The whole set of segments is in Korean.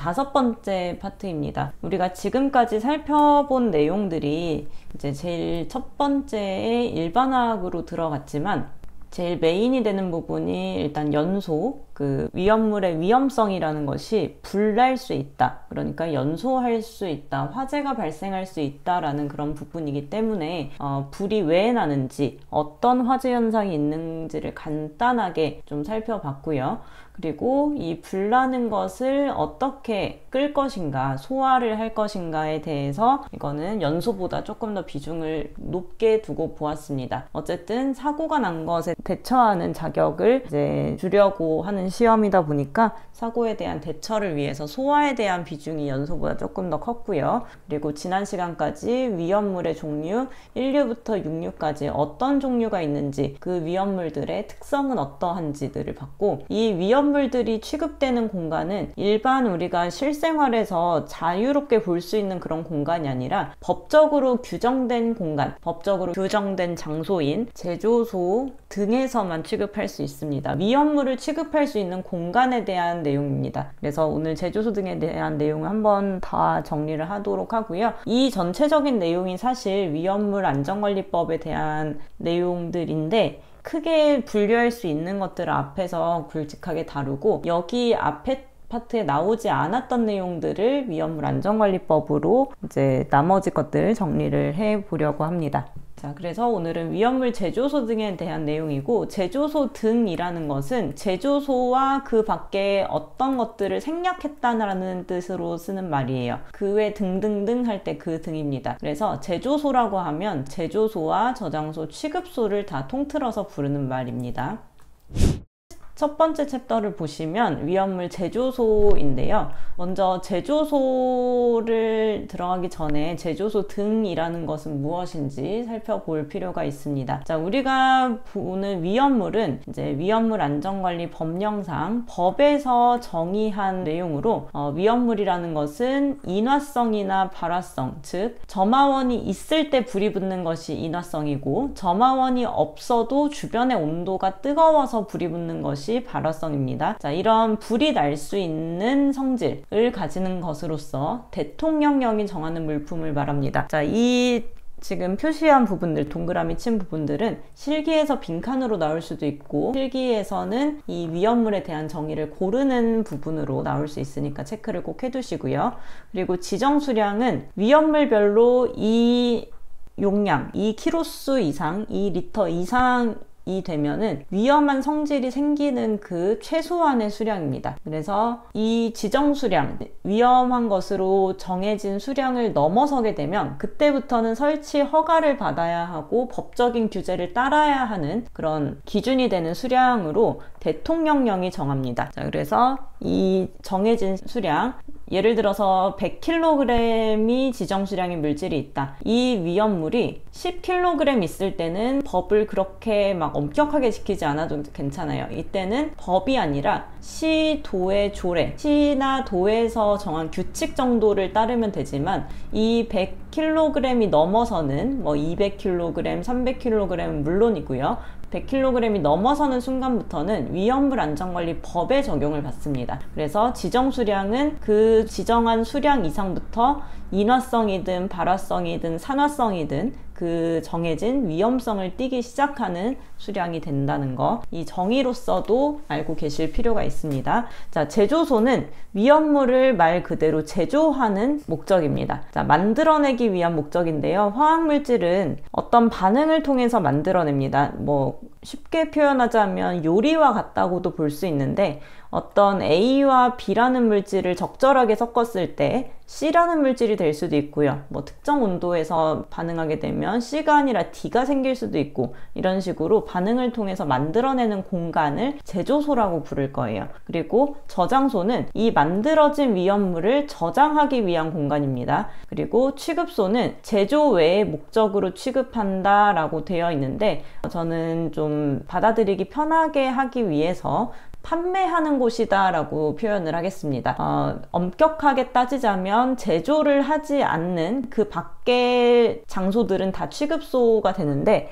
다섯 번째 파트입니다. 우리가 지금까지 살펴본 내용들이 이제 제일 첫 번째에 일반화학으로 들어갔지만 제일 메인이 되는 부분이 일단 연소, 그 위험물의 위험성이라는 것이 불날 수 있다. 그러니까 연소할 수 있다. 화재가 발생할 수 있다라는 그런 부분이기 때문에 불이 왜 나는지, 어떤 화재 현상이 있는지를 간단하게 좀 살펴봤고요. 그리고 이 불나는 것을 어떻게 끌 것인가, 소화를 할 것인가에 대해서 이거는 연소보다 조금 더 비중을 높게 두고 보았습니다. 어쨌든 사고가 난 것에 대처하는 자격을 이제 주려고 하는 시험이다 보니까 사고에 대한 대처를 위해서 소화에 대한 비중이 연소보다 조금 더 컸고요. 그리고 지난 시간까지 위험물의 종류 1류부터 6류까지 어떤 종류가 있는지, 그 위험물들의 특성은 어떠한지들을 봤고, 이 위험물들이 취급되는 공간은 일반 우리가 실생활에서 자유롭게 볼 수 있는 그런 공간이 아니라 법적으로 규정된 공간, 법적으로 규정된 장소인 제조소 등에서만 취급할 수 있습니다. 위험물을 취급할 수 있는 공간에 대한 내용입니다. 그래서 오늘 제조소 등에 대한 내용을 한번 다 정리를 하도록 하고요. 이 전체적인 내용이 사실 위험물 안전관리법에 대한 내용들인데 크게 분류할 수 있는 것들을 앞에서 굵직하게 다루고, 여기 앞에 파트에 나오지 않았던 내용들을 위험물 안전관리법으로 이제 나머지 것들을 정리를 해 보려고 합니다. 자, 그래서 오늘은 위험물 제조소 등에 대한 내용이고, 제조소 등이라는 것은 제조소와 그 밖에 어떤 것들을 생략했다는 뜻으로 쓰는 말이에요. 그 외 등등등 할 때 그 등입니다. 그래서 제조소라고 하면 제조소와 저장소, 취급소를 다 통틀어서 부르는 말입니다. 첫 번째 챕터를 보시면 위험물 제조소인데요. 먼저 제조소를 들어가기 전에 제조소 등이라는 것은 무엇인지 살펴볼 필요가 있습니다. 자, 우리가 보는 위험물은 이제 위험물 안전관리 법령상 법에서 정의한 내용으로 위험물이라는 것은 인화성이나 발화성, 즉 점화원이 있을 때 불이 붙는 것이 인화성이고, 점화원이 없어도 주변의 온도가 뜨거워서 불이 붙는 것이 발화성입니다. 자, 이런 불이 날 수 있는 성질을 가지는 것으로서 대통령령이 정하는 물품을 말합니다. 자, 이 지금 표시한 부분들, 동그라미 친 부분들은 실기에서 빈칸으로 나올 수도 있고, 실기에서는 이 위험물에 대한 정의를 고르는 부분으로 나올 수 있으니까 체크를 꼭 해두시고요. 그리고 지정 수량은 위험물별로 이 용량, 2kg 이상, 2리터 이상 이 되면은 위험한 성질이 생기는 그 최소한의 수량입니다. 그래서 이 지정 수량, 위험한 것으로 정해진 수량을 넘어서게 되면 그때부터는 설치 허가를 받아야 하고 법적인 규제를 따라야 하는 그런 기준이 되는 수량으로 대통령령이 정합니다. 자, 그래서 이 정해진 수량, 예를 들어서 100kg이 지정 수량의 물질이 있다. 이 위험물이 10kg 있을 때는 법을 그렇게 막 엄격하게 지키지 않아도 괜찮아요. 이때는 법이 아니라 시, 도의 조례, 시나 도에서 정한 규칙 정도를 따르면 되지만, 이 100kg이 넘어서는 뭐 200kg, 300kg은 물론이고요. 100kg이 넘어서는 순간부터는 위험물 안전관리법에 적용을 받습니다. 그래서 지정 수량은 그 지정한 수량 이상부터 인화성이든 발화성이든 산화성이든 그 정해진 위험성을 띠기 시작하는 수량이 된다는 거, 이 정의로서도 알고 계실 필요가 있습니다. 자, 제조소는 위험물을 말 그대로 제조하는 목적입니다. 자, 만들어내기 위한 목적인데요. 화학물질은 어떤 반응을 통해서 만들어냅니다. 뭐 쉽게 표현하자면 요리와 같다고도 볼 수 있는데, 어떤 A와 B라는 물질을 적절하게 섞었을 때 C라는 물질이 될 수도 있고요. 뭐 특정 온도에서 반응하게 되면 C가 아니라 D가 생길 수도 있고, 이런 식으로 반응을 통해서 만들어내는 공간을 제조소라고 부를 거예요. 그리고 저장소는 이 만들어진 위험물을 저장하기 위한 공간입니다. 그리고 취급소는 제조 외의 목적으로 취급한다 라고 되어 있는데, 저는 좀 받아들이기 편하게 하기 위해서 판매하는 곳이다 라고 표현을 하겠습니다. 엄격하게 따지자면 제조를 하지 않는 그 밖의 장소들은 다 취급소가 되는데,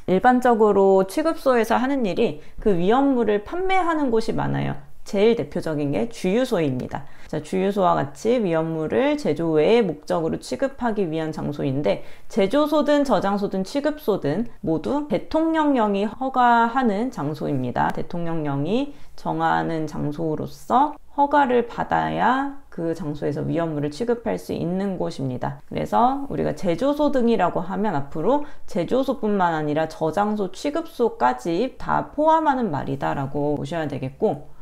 일반적으로 취급소에서 하는 일이 그 위험물을 판매하는 곳이 많아요. 제일 대표적인 게 주유소입니다. 자, 주유소와 같이 위험물을 제조 외의 목적으로 취급하기 위한 장소인데, 제조소든 저장소든 취급소든 모두 대통령령이 허가하는 장소입니다. 대통령령이 정하는 장소로서 허가를 받아야 그 장소에서 위험물을 취급할 수 있는 곳입니다. 그래서 우리가 제조소 등이라고 하면 앞으로 제조소뿐만 아니라 저장소, 취급소까지 다 포함하는 말이다라고 보셔야 되겠고,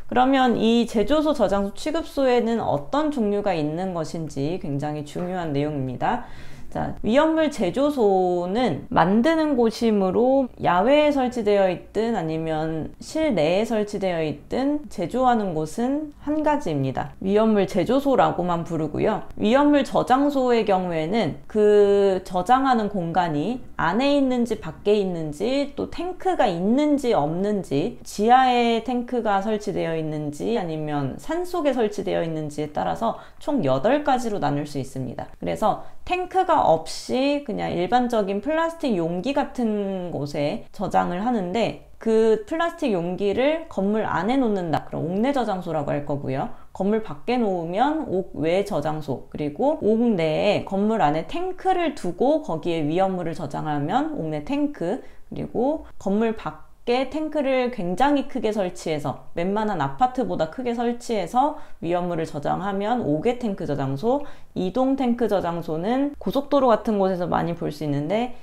그러면 이 제조소, 저장소, 취급소에는 어떤 종류가 있는 것인지 굉장히 중요한 내용입니다. 자, 위험물 제조소는 만드는 곳이므로 야외에 설치되어 있든 아니면 실내에 설치되어 있든 제조하는 곳은 한 가지입니다. 위험물 제조소라고만 부르고요. 위험물 저장소의 경우에는 그 저장하는 공간이 안에 있는지 밖에 있는지, 또 탱크가 있는지 없는지, 지하에 탱크가 설치되어 있는지 아니면 산속에 설치되어 있는지에 따라서 총 8가지로 나눌 수 있습니다. 그래서 탱크가 없이 그냥 일반적인 플라스틱 용기 같은 곳에 저장을 하는데, 그 플라스틱 용기를 건물 안에 놓는다. 그럼 옥내 저장소라고 할 거고요. 건물 밖에 놓으면 옥외 저장소, 그리고 옥 내에 건물 안에 탱크를 두고 거기에 위험물을 저장하면 옥내 탱크, 그리고 건물 밖에 탱크를 굉장히 크게 설치해서 웬만한 아파트보다 크게 설치해서 위험물을 저장하면 옥외 탱크 저장소, 이동 탱크 저장소는 고속도로 같은 곳에서 많이 볼 수 있는데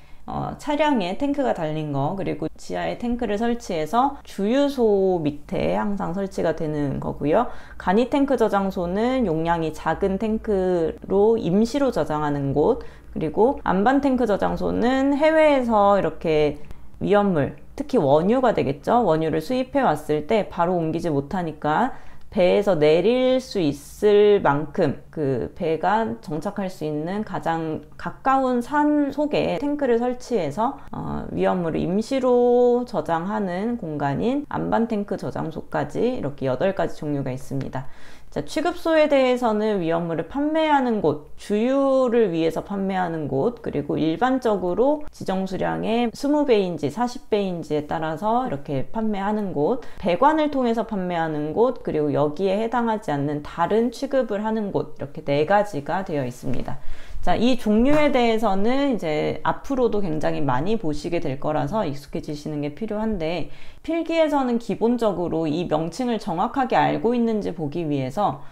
차량에 탱크가 달린 거, 그리고 지하에 탱크를 설치해서 주유소 밑에 항상 설치가 되는 거고요. 간이 탱크 저장소는 용량이 작은 탱크로 임시로 저장하는 곳, 그리고 안반 탱크 저장소는 해외에서 이렇게 위험물, 특히 원유가 되겠죠. 원유를 수입해 왔을 때 바로 옮기지 못하니까 배에서 내릴 수 있을 만큼 그 배가 정착할 수 있는 가장 가까운 산 속에 탱크를 설치해서 위험물을 임시로 저장하는 공간인 안반 탱크 저장소까지 이렇게 8가지 종류가 있습니다. 자, 취급소에 대해서는 위험물을 판매하는 곳, 주유를 위해서 판매하는 곳, 그리고 일반적으로 지정 수량의 20배인지 40배인지에 따라서 이렇게 판매하는 곳, 배관을 통해서 판매하는 곳, 그리고 여기에 해당하지 않는 다른 취급을 하는 곳, 이렇게 4가지가 되어 있습니다. 자, 이 종류에 대해서는 이제 앞으로도 굉장히 많이 보시게 될 거라서 익숙해지시는 게 필요한데, 필기에서는 기본적으로 이 명칭을 정확하게 알고 있는지 보기 위해서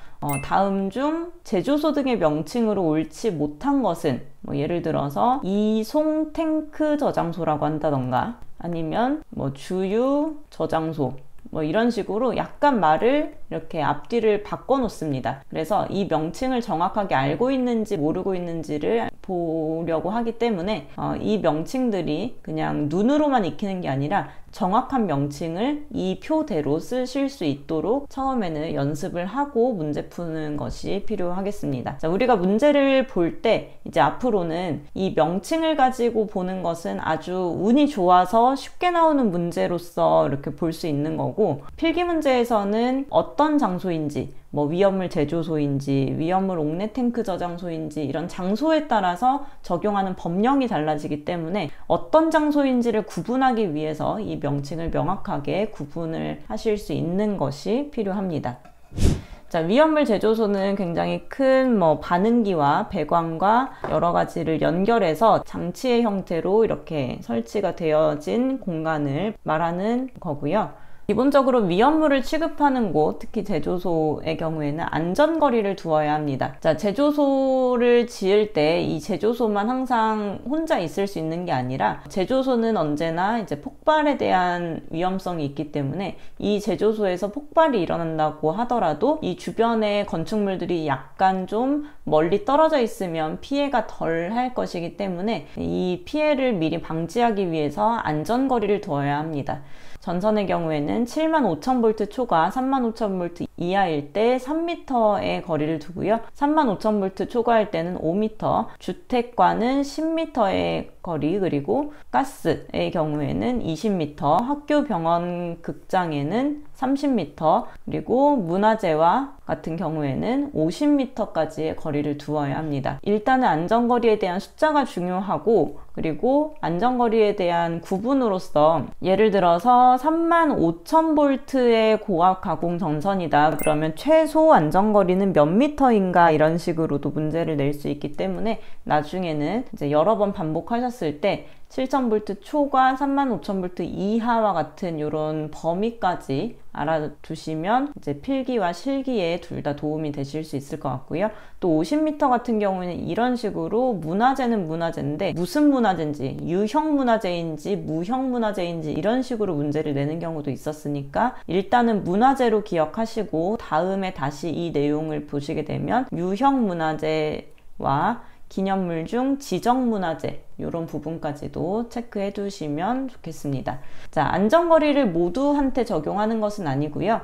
다음 중 제조소 등의 명칭으로 옳지 못한 것은, 예를 들어서 이송 탱크 저장소라고 한다던가, 아니면 주유 저장소, 이런 식으로 약간 말을 이렇게 앞뒤를 바꿔 놓습니다. 그래서 이 명칭을 정확하게 알고 있는지 모르고 있는지를 보려고 하기 때문에 이 명칭들이 그냥 눈으로만 익히는 게 아니라 정확한 명칭을 이 표대로 쓰실 수 있도록 처음에는 연습을 하고 문제 푸는 것이 필요하겠습니다. 자, 우리가 문제를 볼 때 이제 앞으로는 이 명칭을 가지고 보는 것은 아주 운이 좋아서 쉽게 나오는 문제로서 이렇게 볼 수 있는 거고, 필기 문제에서는 어떤 장소인지, 위험물 제조소인지, 위험물 옥내 탱크 저장소인지, 이런 장소에 따라서 적용하는 법령이 달라지기 때문에 어떤 장소인지를 구분하기 위해서 이 명칭을 명확하게 구분을 하실 수 있는 것이 필요합니다. 자, 위험물 제조소는 굉장히 큰 반응기와 배관과 여러 가지를 연결해서 장치의 형태로 이렇게 설치가 되어진 공간을 말하는 거고요. 기본적으로 위험물을 취급하는 곳, 특히 제조소의 경우에는 안전거리를 두어야 합니다. 자, 제조소를 지을 때 이 제조소만 항상 혼자 있을 수 있는 게 아니라, 제조소는 언제나 이제 폭발에 대한 위험성이 있기 때문에 이 제조소에서 폭발이 일어난다고 하더라도 이 주변의 건축물들이 약간 좀 멀리 떨어져 있으면 피해가 덜 할 것이기 때문에 이 피해를 미리 방지하기 위해서 안전거리를 두어야 합니다. 전선의 경우에는 75,000V 초과 35,000V 이하일 때 3m의 거리를 두고요. 35,000V 초과할 때는 5m, 주택과는 10m의 거리, 그리고 가스의 경우에는 20m, 학교, 병원, 극장에는 30m, 그리고 문화재와 같은 경우에는 50m까지의 거리를 두어야 합니다. 일단은 안전거리에 대한 숫자가 중요하고, 그리고 안전거리에 대한 구분으로서 예를 들어서 35,000V의 고압 가공 전선이다. 그러면 최소 안전거리는 몇 미터인가, 이런 식으로도 문제를 낼 수 있기 때문에 나중에는 이제 여러 번 반복하셨을 때 7,000V 초과 35,000V 이하와 같은 이런 범위까지 알아두시면 이제 필기와 실기에 둘 다 도움이 되실 수 있을 것 같고요. 또 50m 같은 경우에는 이런 식으로 문화재는 문화재인데 무슨 문화재인지, 유형 문화재인지 무형 문화재인지 이런 식으로 문제를 내는 경우도 있었으니까 일단은 문화재로 기억하시고 다음에 다시 이 내용을 보시게 되면 유형 문화재와 기념물 중 지정문화재 이런 부분까지도 체크해 두시면 좋겠습니다. 자, 안전거리를 모두한테 적용하는 것은 아니고요.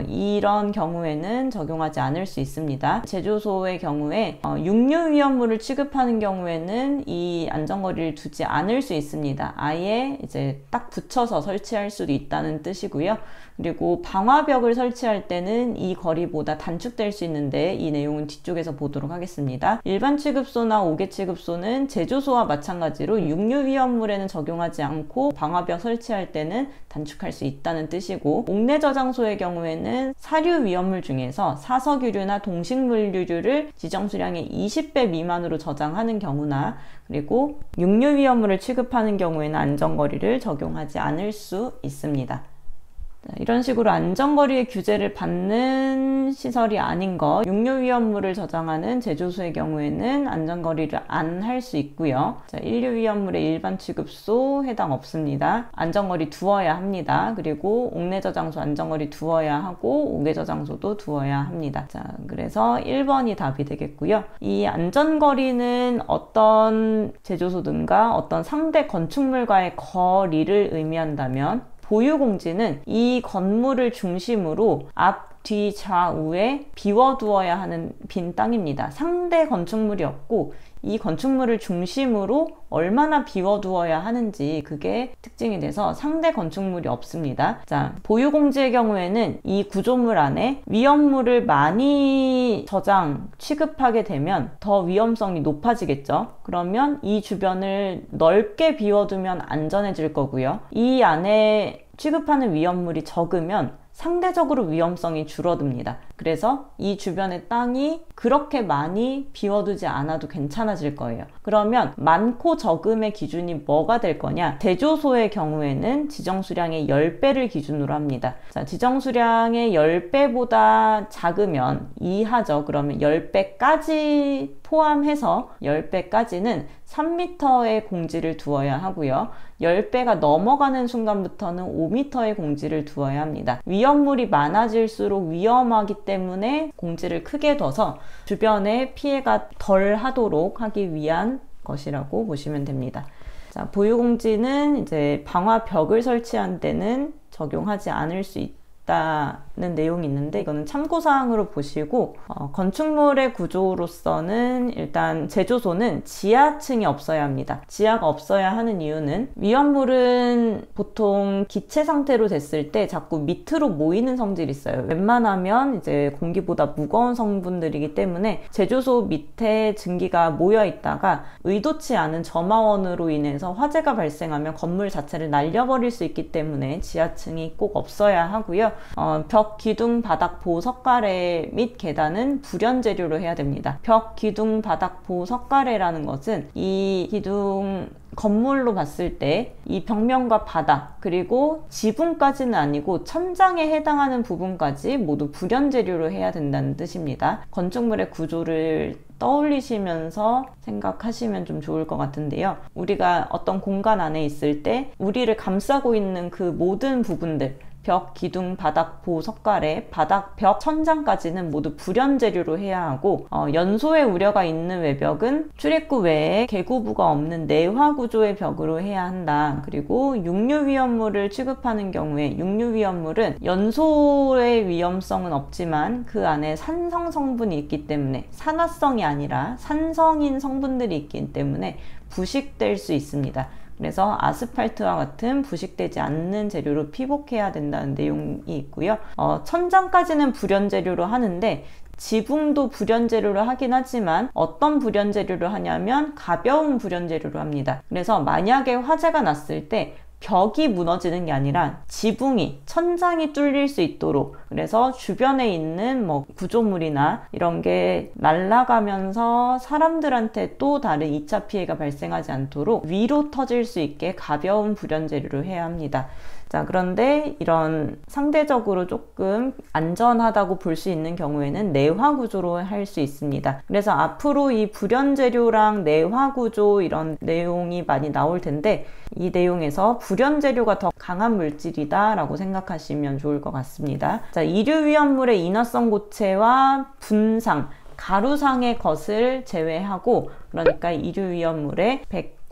이런 경우에는 적용하지 않을 수 있습니다. 제조소의 경우에 육류위험물을 취급하는 경우에는 이 안전거리를 두지 않을 수 있습니다. 아예 이제 딱 붙여서 설치할 수도 있다는 뜻이고요. 그리고 방화벽을 설치할 때는 이 거리보다 단축될 수 있는데 이 내용은 뒤쪽에서 보도록 하겠습니다. 일반 취급소나 5개 취급소는 제조소와 마찬가지로 육류위험물에는 적용하지 않고 방화벽 설치할 때는 단축할 수 있다는 뜻이고, 옥내 저장소의 경우에는 사료 위험물 중에서 사석유류나 동식물유류를 지정수량의 20배 미만으로 저장하는 경우나, 그리고 육류위험물을 취급하는 경우에는 안전거리를 적용하지 않을 수 있습니다. 이런 식으로 안전거리의 규제를 받는 시설이 아닌 것, 육류위험물을 저장하는 제조소의 경우에는 안전거리를 안 할 수 있고요. 일류위험물의 일반 취급소 해당 없습니다. 안전거리 두어야 합니다. 그리고 옥내 저장소 안전거리 두어야 하고 5개 저장소도 두어야 합니다. 자, 그래서 1번이 답이 되겠고요. 이 안전거리는 어떤 제조소든가 어떤 상대 건축물과의 거리를 의미한다면, 보유공지는 이 건물을 중심으로 앞, 뒤, 좌우에 비워두어야 하는 빈 땅입니다. 상대 건축물이 없고 이 건축물을 중심으로 얼마나 비워두어야 하는지 그게 특징이 돼서 상대 건축물이 없습니다. 자, 보유공지의 경우에는 이 구조물 안에 위험물을 많이 취급하게 되면 더 위험성이 높아지겠죠. 그러면 이 주변을 넓게 비워두면 안전해질 거고요. 이 안에 취급하는 위험물이 적으면 상대적으로 위험성이 줄어듭니다. 그래서 이 주변의 땅이 그렇게 많이 비워두지 않아도 괜찮아질 거예요. 그러면 많고 적음의 기준이 뭐가 될 거냐? 제조소의 경우에는 지정수량의 10배를 기준으로 합니다. 자, 지정수량의 10배보다 작으면 이하죠. 그러면 10배까지 포함해서 10배까지는 3m의 공지를 두어야 하고요. 10배가 넘어가는 순간부터는 5m의 공지를 두어야 합니다. 위험물이 많아질수록 위험하기 때문에 공지를 크게 둬서 주변에 피해가 덜 하도록 하기 위한 것이라고 보시면 됩니다. 자, 보유공지는 이제 방화벽을 설치한 데는 적용하지 않을 수 있다는 내용이 있는데 이거는 참고사항으로 보시고, 건축물의 구조로서는 일단 제조소는 지하층이 없어야 합니다. 지하가 없어야 하는 이유는 위험물은 보통 기체 상태로 됐을 때 자꾸 밑으로 모이는 성질이 있어요. 웬만하면 이제 공기보다 무거운 성분들이기 때문에 제조소 밑에 증기가 모여 있다가 의도치 않은 점화원으로 인해서 화재가 발생하면 건물 자체를 날려버릴 수 있기 때문에 지하층이 꼭 없어야 하고요. 벽, 기둥, 바닥, 보, 석가래 및 계단은 불연 재료로 해야 됩니다. 벽, 기둥, 바닥, 보, 석가래라는 것은 이 기둥 건물로 봤을 때 이 벽면과 바닥 그리고 지붕까지는 아니고 천장에 해당하는 부분까지 모두 불연 재료로 해야 된다는 뜻입니다. 건축물의 구조를 떠올리시면서 생각하시면 좀 좋을 것 같은데요. 우리가 어떤 공간 안에 있을 때 우리를 감싸고 있는 그 모든 부분들, 벽, 기둥, 바닥, 보, 석가래, 바닥, 벽, 천장까지는 모두 불연 재료로 해야 하고, 연소의 우려가 있는 외벽은 출입구 외에 개구부가 없는 내화 구조의 벽으로 해야 한다. 그리고 육류 위험물을 취급하는 경우에 육류 위험물은 연소의 위험성은 없지만 그 안에 산성 성분이 있기 때문에, 산화성이 아니라 산성인 성분들이 있기 때문에 부식될 수 있습니다. 그래서 아스팔트와 같은 부식되지 않는 재료로 피복해야 된다는 내용이 있고요. 천장까지는 불연 재료로 하는데 지붕도 불연 재료로 하긴 하지만 어떤 불연 재료로 하냐면 가벼운 불연 재료로 합니다. 그래서 만약에 화재가 났을 때 벽이 무너지는 게 아니라 지붕이, 천장이 뚫릴 수 있도록, 그래서 주변에 있는 뭐 구조물이나 이런 게 날아가면서 사람들한테 또 다른 2차 피해가 발생하지 않도록 위로 터질 수 있게 가벼운 불연 재료로 해야 합니다. 자, 그런데 이런 상대적으로 조금 안전하다고 볼 수 있는 경우에는 내화 구조로 할 수 있습니다. 그래서 앞으로 이 불연 재료랑 내화 구조 이런 내용이 많이 나올 텐데 이 내용에서 불연 재료가 더 강한 물질이다 라고 생각하시면 좋을 것 같습니다. 자, 이류 위험물의 인화성 고체와 분상, 가루상의 것을 제외하고, 그러니까 이류 위험물의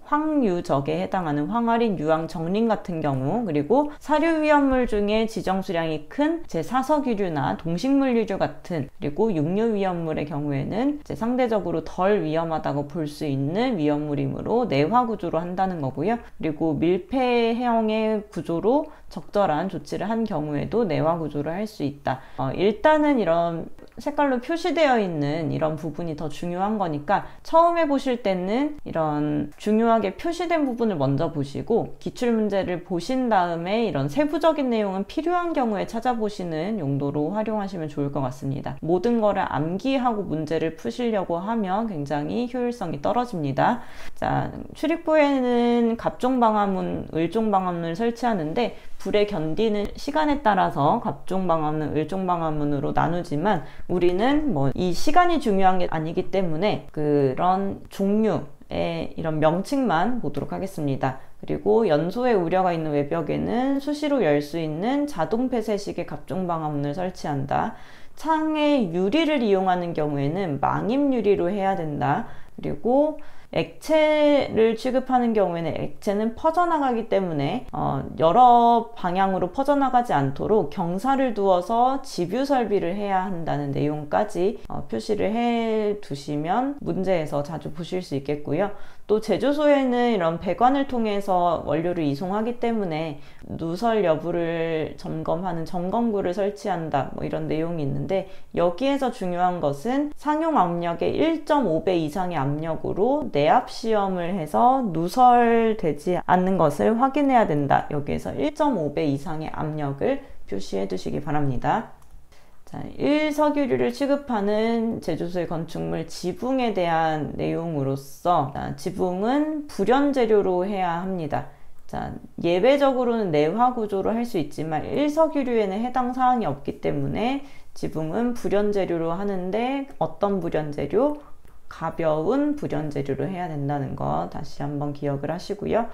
황유적에 해당하는 황화린, 유황, 정린 같은 경우, 그리고 사료 위험물 중에 지정 수량이 큰 사석유류나 동식물 유류 같은, 그리고 육류 위험물의 경우에는 상대적으로 덜 위험하다고 볼 수 있는 위험물이므로 내화 구조로 한다는 거고요. 그리고 밀폐형의 구조로 적절한 조치를 한 경우에도 내화 구조를 할 수 있다. 일단은 이런 색깔로 표시되어 있는 이런 부분이 더 중요한 거니까 처음 해보실 때는 이런 중요하게 표시된 부분을 먼저 보시고 기출문제를 보신 다음에 이런 세부적인 내용은 필요한 경우에 찾아보시는 용도로 활용하시면 좋을 것 같습니다. 모든 거를 암기하고 문제를 푸시려고 하면 굉장히 효율성이 떨어집니다. 자, 출입구에는 갑종방화문, 을종방화문을 설치하는데 불에 견디는 시간에 따라서 갑종방화문, 을종방화문으로 나누지만 우리는 뭐 이 시간이 중요한 게 아니기 때문에 그런 종류의 이런 명칭만 보도록 하겠습니다. 그리고 연소의 우려가 있는 외벽에는 수시로 열 수 있는 자동 폐쇄식의 갑종방화문을 설치한다. 창에 유리를 이용하는 경우에는 망임 유리로 해야 된다. 그리고 액체를 취급하는 경우에는 액체는 퍼져나가기 때문에 여러 방향으로 퍼져나가지 않도록 경사를 두어서 집유 설비를 해야 한다는 내용까지 표시를 해 두시면 문제에서 자주 보실 수 있겠고요. 또 제조소에는 이런 배관을 통해서 원료를 이송하기 때문에 누설 여부를 점검하는 점검구를 설치한다, 뭐 이런 내용이 있는데 여기에서 중요한 것은 상용 압력의 1.5배 이상의 압력으로 내압 시험을 해서 누설되지 않는 것을 확인해야 된다. 여기에서 1.5배 이상의 압력을 표시해 두시기 바랍니다. 자, 1석유류를 취급하는 제조소의 건축물 지붕에 대한 내용으로서, 지붕은 불연 재료로 해야 합니다. 자, 예외적으로는 내화 구조로 할 수 있지만 1석유류에는 해당 사항이 없기 때문에 지붕은 불연 재료로 하는데 어떤 불연 재료? 가벼운 불연 재료로 해야 된다는 거 다시 한번 기억을 하시고요.